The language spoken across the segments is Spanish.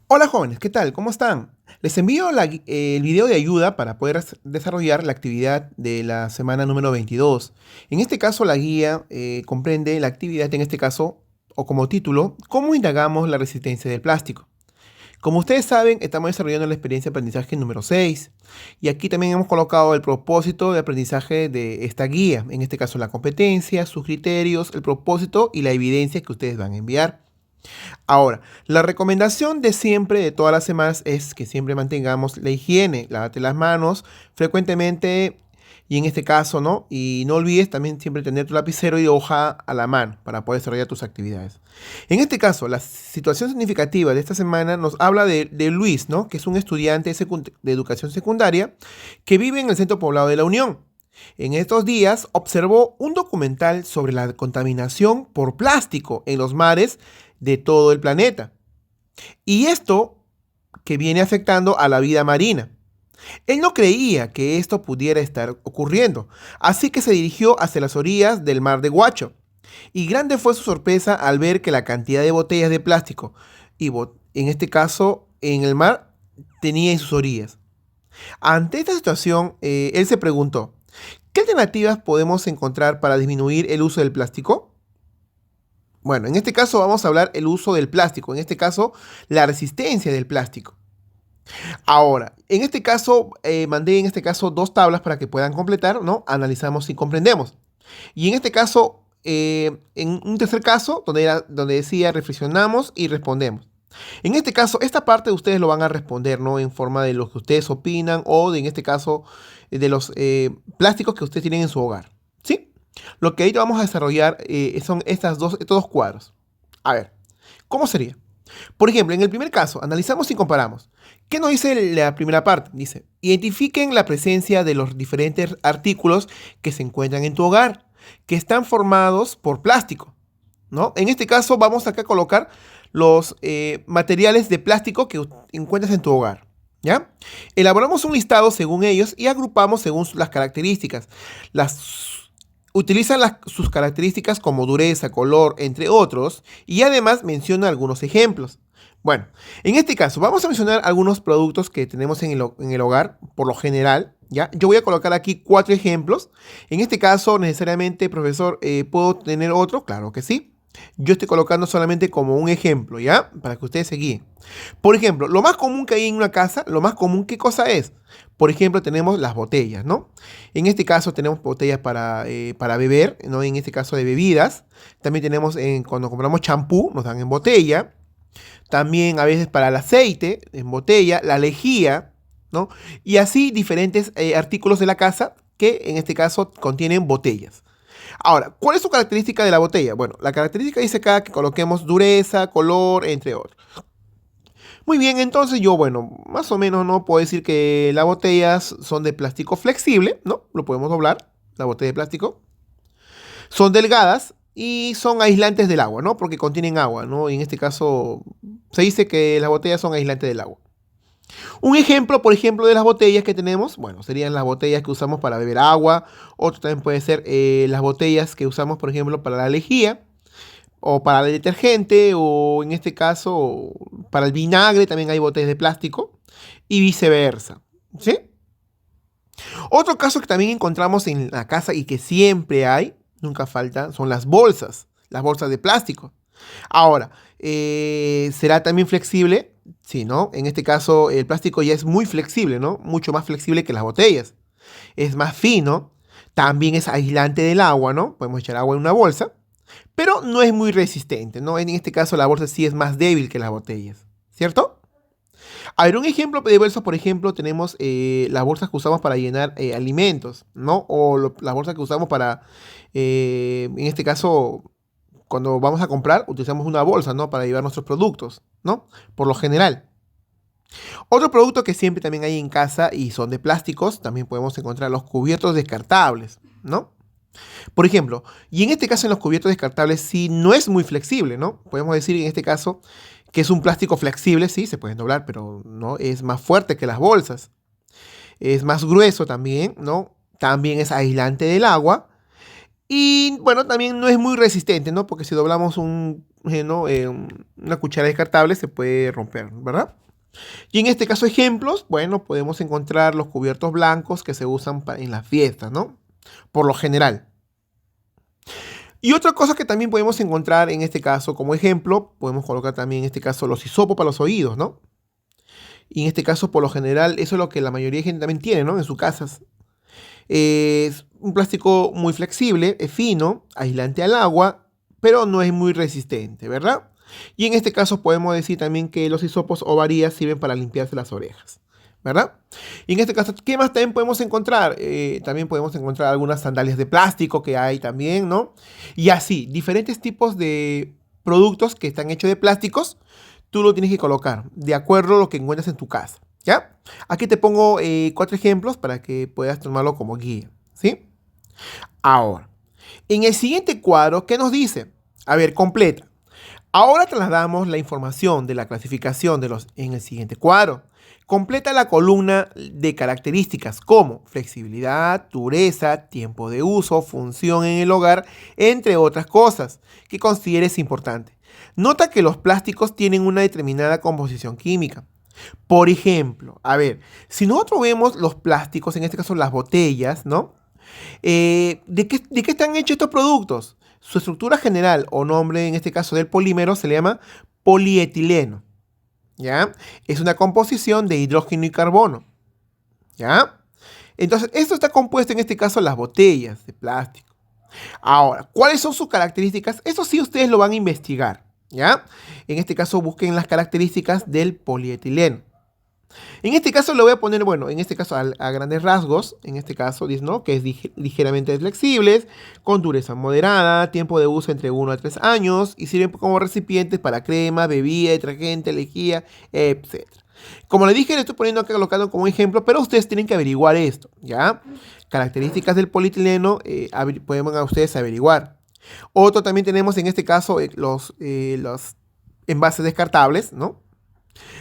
Hola jóvenes, ¿qué tal? ¿Cómo están? Les envío el video de ayuda para poder desarrollar la actividad de la semana número 22. En este caso, la guía comprende la actividad, en este caso, o como título, ¿cómo indagamos la resistencia del plástico? Como ustedes saben, estamos desarrollando la experiencia de aprendizaje número 6 y aquí también hemos colocado el propósito de aprendizaje de esta guía, en este caso la competencia, sus criterios, el propósito y la evidencia que ustedes van a enviar. Ahora, la recomendación de siempre, de todas las semanas, es que siempre mantengamos la higiene. Lávate las manos frecuentemente y en este caso, ¿no? Y no olvides también siempre tener tu lapicero y hoja a la mano para poder desarrollar tus actividades. En este caso, la situación significativa de esta semana nos habla de Luis, ¿no? Que es un estudiante de educación secundaria que vive en el centro poblado de La Unión. En estos días observó un documental sobre la contaminación por plástico en los mares de todo el planeta. Y esto que viene afectando a la vida marina. Él no creía que esto pudiera estar ocurriendo, así que se dirigió hacia las orillas del mar de Guacho. Y grande fue su sorpresa al ver que la cantidad de botellas de plástico, en este caso en el mar, tenía en sus orillas. Ante esta situación, él se preguntó, ¿qué alternativas podemos encontrar para disminuir el uso del plástico? Bueno, en este caso vamos a hablar el uso del plástico, en este caso la resistencia del plástico. Ahora, en este caso mandé en este caso dos tablas para que puedan completar, ¿no? Analizamos y comprendemos. Y en este caso, en un tercer caso, donde decía reflexionamos y respondemos. En este caso, esta parte ustedes lo van a responder, ¿no? En forma de lo que ustedes opinan o en este caso de los plásticos que ustedes tienen en su hogar. ¿Sí? Lo que ahí vamos a desarrollar son estos dos cuadros. A ver, ¿cómo sería? Por ejemplo, en el primer caso, analizamos y comparamos. ¿Qué nos dice la primera parte? Dice, identifiquen la presencia de los diferentes artículos que se encuentran en tu hogar, que están formados por plástico, ¿no? En este caso vamos acá a colocar los materiales de plástico que encuentras en tu hogar, ¿ya? Elaboramos un listado según ellos y agrupamos según las características. Utilizan sus características como dureza, color, entre otros, y además menciona algunos ejemplos. Bueno, en este caso vamos a mencionar algunos productos que tenemos en el hogar, por lo general, ¿ya? Yo voy a colocar aquí 4 ejemplos. En este caso, necesariamente, profesor, ¿puedo tener otro? Claro que sí. Yo estoy colocando solamente como un ejemplo, ¿ya? Para que ustedes se guíen. Por ejemplo, lo más común que hay en una casa, lo más común, ¿qué cosa es? Por ejemplo, tenemos las botellas, ¿no? En este caso tenemos botellas para beber, ¿no? En este caso de bebidas. También tenemos cuando compramos champú, nos dan en botella. También a veces para el aceite, en botella, la lejía, ¿no? Y así diferentes artículos de la casa que en este caso contienen botellas. Ahora, ¿cuál es su característica de la botella? Bueno, la característica dice acá que coloquemos dureza, color, entre otros. Muy bien, entonces yo, bueno, más o menos no puedo decir que las botellas son de plástico flexible, ¿no? Lo podemos doblar, la botella de plástico. Son delgadas y son aislantes del agua, ¿no? Porque contienen agua, ¿no? Y en este caso se dice que las botellas son aislantes del agua. Un ejemplo, por ejemplo, de las botellas que tenemos, bueno, serían las botellas que usamos para beber agua. Otro también puede ser las botellas que usamos, por ejemplo, para la lejía o para el detergente o en este caso para el vinagre también hay botellas de plástico y viceversa, ¿sí? Otro caso que también encontramos en la casa y que siempre hay, nunca falta, son las bolsas de plástico. Ahora, ¿será también flexible? Sí, ¿no? En este caso el plástico ya es muy flexible, ¿no? Mucho más flexible que las botellas. Es más fino, también es aislante del agua, ¿no? Podemos echar agua en una bolsa, pero no es muy resistente, ¿no? En este caso la bolsa sí es más débil que las botellas, ¿cierto? A ver, un ejemplo de bolsas, por ejemplo, tenemos las bolsas que usamos para llenar alimentos, ¿no? O las bolsas que usamos para, en este caso, cuando vamos a comprar, utilizamos una bolsa, ¿no? Para llevar nuestros productos, ¿no? Por lo general. Otro producto que siempre también hay en casa y son de plásticos, también podemos encontrar los cubiertos descartables, ¿no? Por ejemplo, y en este caso en los cubiertos descartables sí no es muy flexible, ¿no? Podemos decir en este caso que es un plástico flexible, sí, se pueden doblar, pero no es más fuerte que las bolsas. Es más grueso también, ¿no? También es aislante del agua Y bueno, también no es muy resistente, ¿no? Porque si doblamos una cuchara descartable se puede romper, ¿verdad? Y en este caso ejemplos, bueno, podemos encontrar los cubiertos blancos que se usan en las fiestas, ¿no? Por lo general. Y otra cosa que también podemos encontrar en este caso como ejemplo, podemos colocar también en este caso los hisopos para los oídos, ¿no? Y en este caso, por lo general, eso es lo que la mayoría de gente también tiene, ¿no? En sus casas. Es un plástico muy flexible, es fino, aislante al agua, pero no es muy resistente, ¿verdad? Y en este caso podemos decir también que los hisopos o varillas sirven para limpiarse las orejas, ¿verdad? Y en este caso, ¿qué más también podemos encontrar? También podemos encontrar algunas sandalias de plástico que hay también, ¿no? Y así, diferentes tipos de productos que están hechos de plásticos, tú lo tienes que colocar de acuerdo a lo que encuentres en tu casa, ¿ya? Aquí te pongo 4 ejemplos para que puedas tomarlo como guía, ¿sí? Ahora, en el siguiente cuadro, ¿qué nos dice? A ver, completa. Ahora trasladamos la información de la clasificación de los en el siguiente cuadro. Completa la columna de características como flexibilidad, dureza, tiempo de uso, función en el hogar, entre otras cosas que consideres importante. Nota que los plásticos tienen una determinada composición química. Por ejemplo, a ver, si nosotros vemos los plásticos, en este caso las botellas, ¿no? ¿De qué están hechos estos productos? Su estructura general o nombre, en este caso del polímero, se le llama polietileno, ¿ya? Es una composición de hidrógeno y carbono, ¿ya? Entonces, esto está compuesto en este caso las botellas de plástico. Ahora, ¿cuáles son sus características? Eso sí ustedes lo van a investigar, ¿ya? En este caso busquen las características del polietileno. En este caso le voy a poner, bueno, en este caso a grandes rasgos, en este caso dice, ¿no? Que es ligeramente flexibles, con dureza moderada, tiempo de uso entre 1 a 3 años y sirven como recipientes para crema, bebida, detergente, lejía, etc. Como le dije, le estoy poniendo acá colocado como ejemplo, pero ustedes tienen que averiguar esto, ¿ya? Características del polietileno pueden a ustedes averiguar. Otro también tenemos en este caso los envases descartables, ¿no?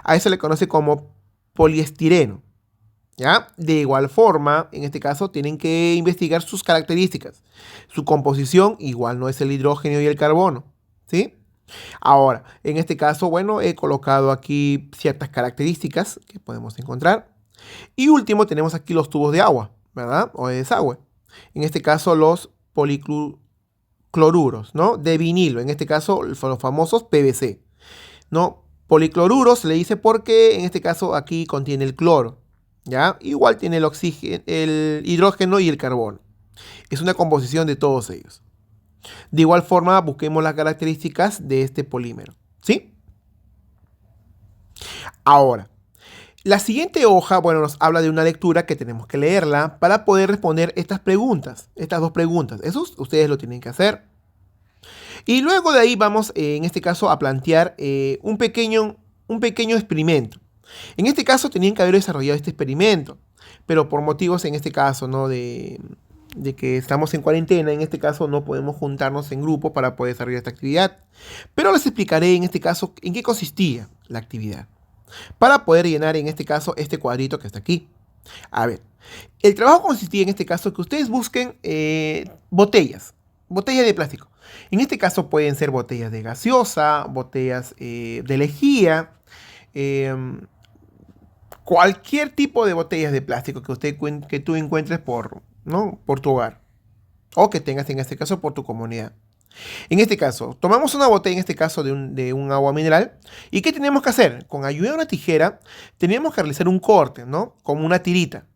A eso le conoce como poliestireno, ¿ya? De igual forma, en este caso, tienen que investigar sus características. Su composición igual no es el hidrógeno y el carbono, ¿sí? Ahora, en este caso, bueno, he colocado aquí ciertas características que podemos encontrar. Y último, tenemos aquí los tubos de agua, ¿verdad? O de desagüe. En este caso, los policloruros, ¿no? De vinilo, en este caso, los famosos PVC, ¿no? Policloruro se le dice porque en este caso aquí contiene el cloro, ¿ya? Igual tiene el oxígeno, el hidrógeno y el carbono. Es una composición de todos ellos. De igual forma, busquemos las características de este polímero, ¿sí? Ahora, la siguiente hoja, bueno, nos habla de una lectura que tenemos que leerla para poder responder estas preguntas, estas 2 preguntas. Eso ustedes lo tienen que hacer. Y luego de ahí vamos, en este caso, a plantear un pequeño experimento. En este caso tenían que haber desarrollado este experimento, pero por motivos, en este caso, ¿no? de que estamos en cuarentena, en este caso no podemos juntarnos en grupo para poder desarrollar esta actividad. Pero les explicaré en este caso en qué consistía la actividad, para poder llenar en este caso este cuadrito que está aquí. A ver, el trabajo consistía en este caso que ustedes busquen botellas de plástico. En este caso pueden ser botellas de gaseosa, botellas de lejía, eh, cualquier tipo de botellas de plástico que tú encuentres ¿no? por tu hogar o que tengas en este caso por tu comunidad. En este caso, tomamos una botella, en este caso de un agua mineral, ¿y qué tenemos que hacer? Con ayuda de una tijera, tenemos que realizar un corte, ¿no? Como una tirita,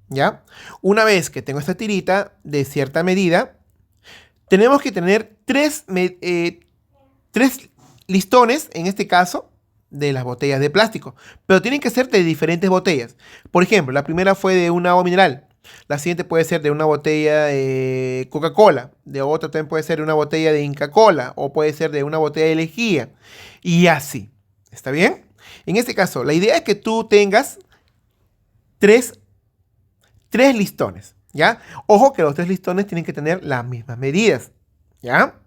¿ya? Una vez que tengo esta tirita de cierta medida, tenemos que tener tres listones, en este caso, de las botellas de plástico. Pero tienen que ser de diferentes botellas. Por ejemplo, la primera fue de un agua mineral. La siguiente puede ser de una botella de Coca-Cola. De otra también puede ser de una botella de Inca-Cola. O puede ser de una botella de lejía. Y así. ¿Está bien? En este caso, la idea es que tú tengas tres listones. ¿Ya? Ojo que los 3 listones tienen que tener las mismas medidas. ¿Ya?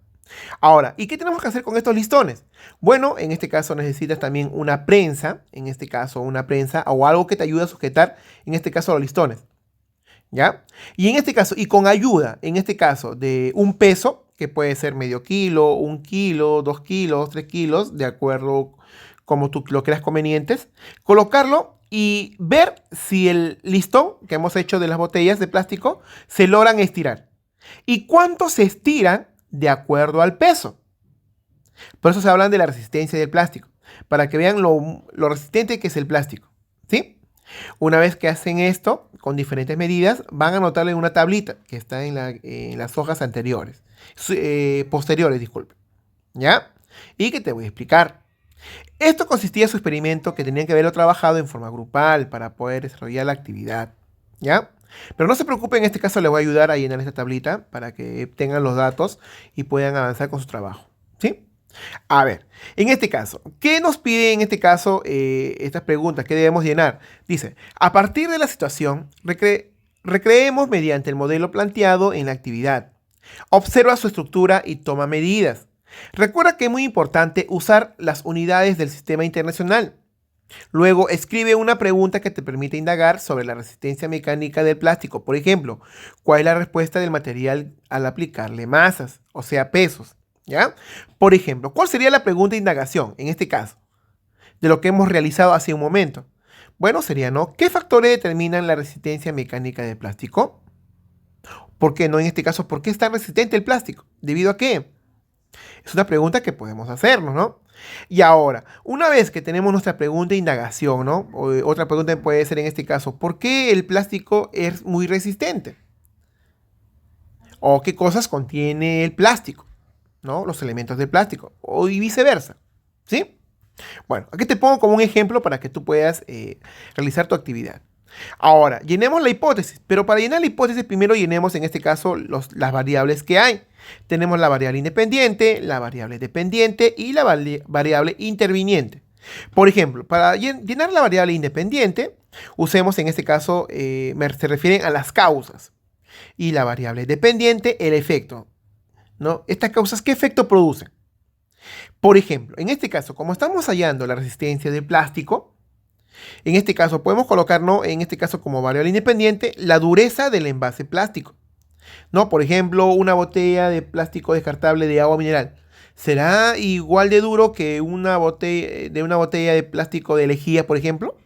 Ahora, ¿y qué tenemos que hacer con estos listones? Bueno, en este caso necesitas también una prensa, en este caso una prensa o algo que te ayude a sujetar, en este caso los listones. ¿ya? Y en este caso, y con ayuda, en este caso, de un peso, que puede ser medio kilo, 1 kilo, 2 kilos, 3 kilos, de acuerdo como tú lo creas convenientes, colocarlo y ver si el listón que hemos hecho de las botellas de plástico se logran estirar. ¿Y cuánto se estiran de acuerdo al peso? Por eso se hablan de la resistencia del plástico, para que vean lo resistente que es el plástico, ¿sí? Una vez que hacen esto, con diferentes medidas, van a anotarlo en una tablita que está en las hojas anteriores, posteriores, disculpe, ¿ya? Y que te voy a explicar. Esto consistía en su experimento que tenían que haberlo trabajado en forma grupal para poder desarrollar la actividad, ¿ya? Pero no se preocupen, en este caso les voy a ayudar a llenar esta tablita para que tengan los datos y puedan avanzar con su trabajo, ¿sí? A ver, en este caso, ¿qué nos pide en este caso estas preguntas? ¿Qué debemos llenar? Dice, a partir de la situación, recreemos mediante el modelo planteado en la actividad. Observa su estructura y toma medidas. Recuerda que es muy importante usar las unidades del sistema internacional. Luego, escribe una pregunta que te permite indagar sobre la resistencia mecánica del plástico. Por ejemplo, ¿cuál es la respuesta del material al aplicarle masas, o sea, pesos? ¿Ya? Por ejemplo, ¿cuál sería la pregunta de indagación en este caso? De lo que hemos realizado hace un momento. Bueno, sería, ¿no? ¿Qué factores determinan la resistencia mecánica del plástico? ¿Por qué no en este caso? ¿Por qué es tan resistente el plástico? ¿Debido a qué? Es una pregunta que podemos hacernos, ¿no? Y ahora, una vez que tenemos nuestra pregunta de indagación, ¿no? Otra pregunta puede ser en este caso, ¿por qué el plástico es muy resistente? ¿O qué cosas contiene el plástico? ¿No? Los elementos del plástico, o y viceversa, ¿sí? Bueno, aquí te pongo como un ejemplo para que tú puedas realizar tu actividad. Ahora, llenemos la hipótesis, pero para llenar la hipótesis primero llenemos en este caso las variables que hay. Tenemos la variable independiente, la variable dependiente y la variable interviniente. Por ejemplo, para llenar la variable independiente, usemos en este caso, se refieren a las causas. Y la variable dependiente, el efecto, ¿no? Estas causas, ¿qué efecto producen? Por ejemplo, en este caso, como estamos hallando la resistencia del plástico, en este caso podemos colocarnos, en este caso como variable independiente, la dureza del envase plástico. ¿No? Por ejemplo, una botella de plástico descartable de agua mineral. ¿Será igual de duro que una botella de plástico de lejía, por ejemplo?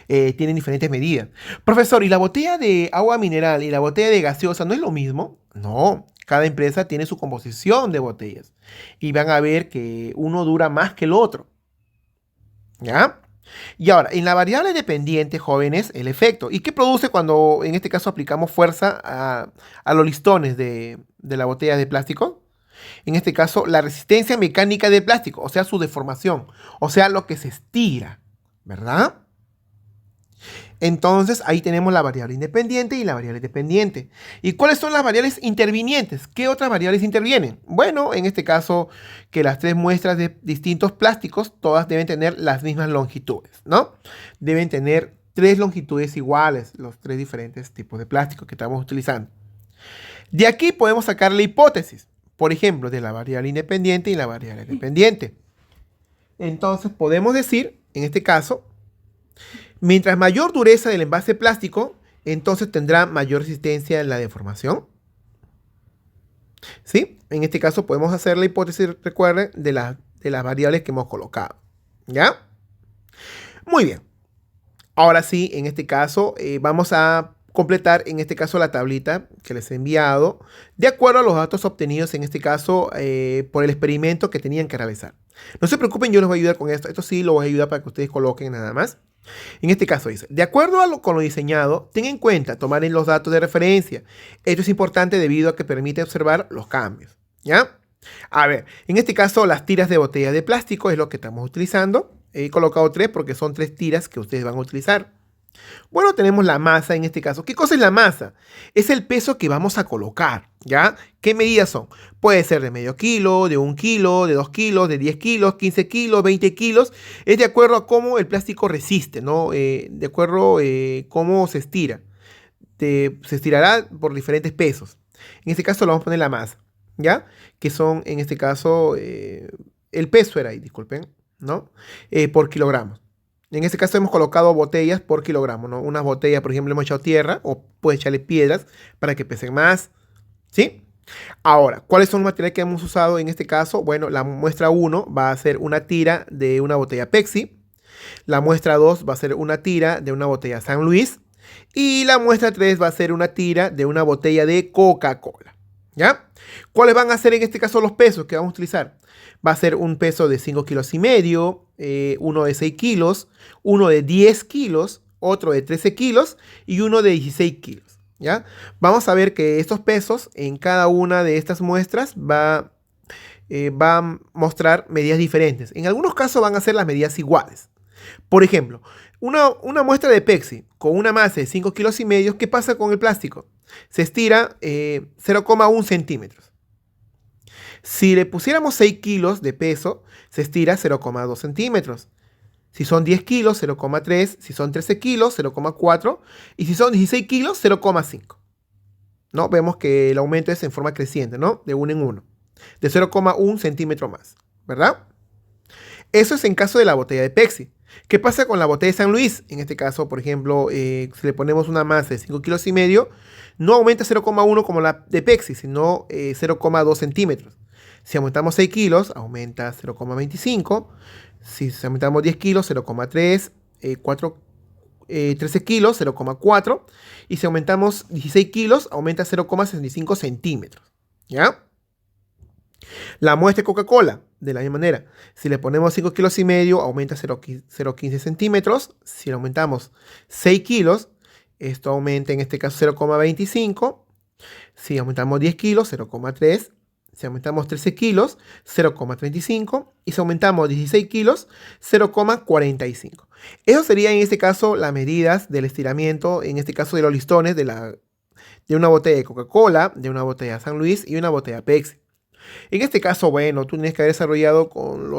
Tienen diferentes medidas. Profesor, ¿y la botella de agua mineral y la botella de gaseosa no es lo mismo? No, cada empresa tiene su composición de botellas y van a ver que uno dura más que el otro. ¿Ya? Y ahora, en la variable dependiente, jóvenes, el efecto. ¿Y qué produce cuando en este caso aplicamos fuerza a los listones de la botella de plástico? En este caso, la resistencia mecánica del plástico, o sea, su deformación, o sea, lo que se estira, ¿verdad? Entonces ahí tenemos la variable independiente y la variable dependiente. ¿Y cuáles son las variables intervinientes? ¿Qué otras variables intervienen? Bueno, en este caso que las tres muestras de distintos plásticos todas deben tener las mismas longitudes, ¿no? Deben tener tres longitudes iguales, los tres diferentes tipos de plástico que estamos utilizando. De aquí podemos sacar la hipótesis, por ejemplo, de la variable independiente y la variable dependiente. Entonces podemos decir, en este caso, mientras mayor dureza del envase plástico, entonces tendrá mayor resistencia en la deformación. ¿Sí? En este caso podemos hacer la hipótesis, recuerden, de las variables que hemos colocado. ¿Ya? Muy bien. Ahora sí, en este caso, vamos a completar, en este caso, la tablita que les he enviado, de acuerdo a los datos obtenidos, en este caso, por el experimento que tenían que realizar. No se preocupen, yo les voy a ayudar con esto. Esto sí lo voy a ayudar para que ustedes coloquen nada más. En este caso dice, de acuerdo con lo diseñado, ten en cuenta tomar en los datos de referencia. Esto es importante debido a que permite observar los cambios. ¿Ya? A ver, en este caso las tiras de botella de plástico es lo que estamos utilizando. He colocado tres porque son tres tiras que ustedes van a utilizar. Bueno, tenemos la masa en este caso. ¿Qué cosa es la masa? Es el peso que vamos a colocar, ¿ya? ¿Qué medidas son? Puede ser de medio kilo, de 1 kilo, de 2 kilos, de 10 kilos, 15 kilos, 20 kilos. Es de acuerdo a cómo el plástico resiste, ¿no? De acuerdo a cómo se estira. Se estirará por diferentes pesos. En este caso le vamos a poner la masa, ¿ya? Que son, en este caso, el peso era ahí, disculpen, ¿no? Por kilogramos. En este caso hemos colocado botellas por kilogramo, ¿no? Unas botellas, por ejemplo, hemos echado tierra o puedes echarle piedras para que pesen más, ¿sí? Ahora, ¿cuáles son los materiales que hemos usado en este caso? Bueno, la muestra 1 va a ser una tira de una botella Pepsi. La muestra 2 va a ser una tira de una botella San Luis. Y la muestra 3 va a ser una tira de una botella de Coca-Cola. ¿Ya? ¿Cuáles van a ser en este caso los pesos que vamos a utilizar? Va a ser un peso de 5 kilos y medio, uno de 6 kilos, uno de 10 kilos, otro de 13 kilos y uno de 16 kilos. ¿Ya? Vamos a ver que estos pesos en cada una de estas muestras va a mostrar medidas diferentes. En algunos casos van a ser las medidas iguales. Por ejemplo, una muestra de Pepsi con una masa de 5 kilos y medio, ¿qué pasa con el plástico? Se estira 0,1 centímetros. Si le pusiéramos 6 kilos de peso, se estira 0,2 centímetros. Si son 10 kilos, 0,3. Si son 13 kilos, 0,4. Y si son 16 kilos, 0,5. ¿No? Vemos que el aumento es en forma creciente, ¿no? De uno en uno. De 0,1 centímetro más, ¿verdad? Eso es en caso de la botella de Pepsi. ¿Qué pasa con la botella de San Luis? En este caso, por ejemplo, si le ponemos una masa de 5 kilos y medio, no aumenta 0,1 como la de Pepsi, sino 0,2 centímetros. Si aumentamos 6 kilos, aumenta 0,25. Si aumentamos 10 kilos, 0,3. 13 kilos, 0,4. Y si aumentamos 16 kilos, aumenta 0,65 centímetros. ¿Ya? La muestra de Coca-Cola, de la misma manera. Si le ponemos 5 kilos y medio, aumenta 0,15 centímetros. Si le aumentamos 6 kilos, esto aumenta en este caso 0,25. Si aumentamos 10 kilos, 0,3. Si aumentamos 13 kilos, 0,35. Y si aumentamos 16 kilos, 0,45. Eso sería en este caso las medidas del estiramiento, en este caso de los listones de una botella de Coca-Cola, de una botella San Luis y una botella Pepsi. En este caso, bueno, tú tienes que haber desarrollado con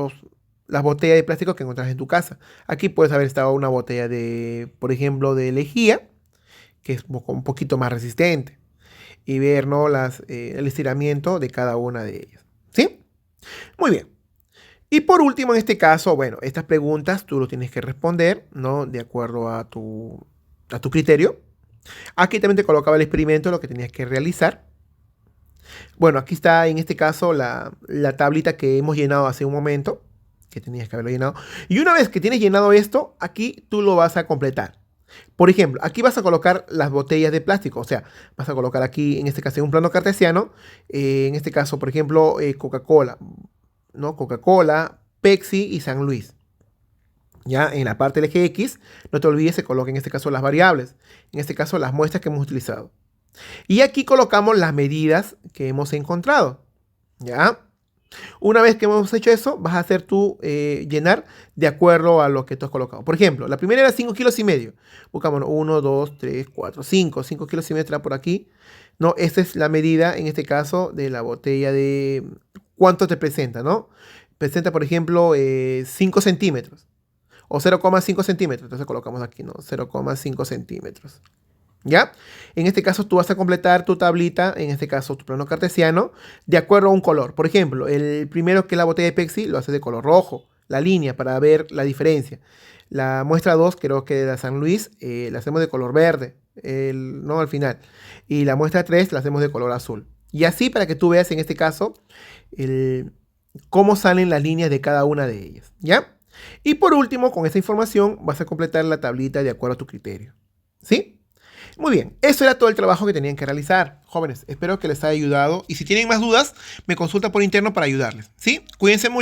las botellas de plástico que encuentras en tu casa. Aquí puedes haber estado una botella de, por ejemplo, de lejía, que es un poquito más resistente. Y ver, ¿no? El estiramiento de cada una de ellas. ¿Sí? Muy bien. Y por último, en este caso, bueno, estas preguntas tú lo tienes que responder, ¿no? De acuerdo a tu criterio. Aquí también te colocaba el experimento, lo que tenías que realizar. Bueno, aquí está en este caso la tablita que hemos llenado hace un momento, que tenías que haberlo llenado. Y una vez que tienes llenado esto, aquí tú lo vas a completar. Por ejemplo, aquí vas a colocar las botellas de plástico, o sea, vas a colocar aquí, en este caso, en un plano cartesiano, en este caso, por ejemplo, Coca-Cola, ¿no? Coca-Cola, Pepsi y San Luis. Ya en la parte del eje X, no te olvides, se coloquen en este caso las variables, en este caso las muestras que hemos utilizado. Y aquí colocamos las medidas que hemos encontrado. ¿Ya? Una vez que hemos hecho eso, vas a hacer tu llenar de acuerdo a lo que tú has colocado. Por ejemplo, la primera era 5 kilos y medio. Buscamos 1, 2, 3, 4, 5. 5 kilos y medio está por aquí. No, esta es la medida, en este caso, de la botella de... ¿Cuánto te presenta, no? Presenta, por ejemplo, 5 centímetros. O 0,5 centímetros. Entonces colocamos aquí, ¿no? 0,5 centímetros. ¿Ya? En este caso tú vas a completar tu tablita, en este caso tu plano cartesiano, de acuerdo a un color. Por ejemplo, el primero que es la botella de Pepsi lo haces de color rojo, la línea para ver la diferencia. La muestra 2, creo que de la San Luis, la hacemos de color verde, no al final. Y la muestra 3 la hacemos de color azul. Y así para que tú veas en este caso cómo salen las líneas de cada una de ellas. ¿Ya? Y por último, con esta información vas a completar la tablita de acuerdo a tu criterio. ¿Sí? Muy bien, eso era todo el trabajo que tenían que realizar. Jóvenes, espero que les haya ayudado y si tienen más dudas, me consultan por interno para ayudarles. ¿Sí? Cuídense mucho.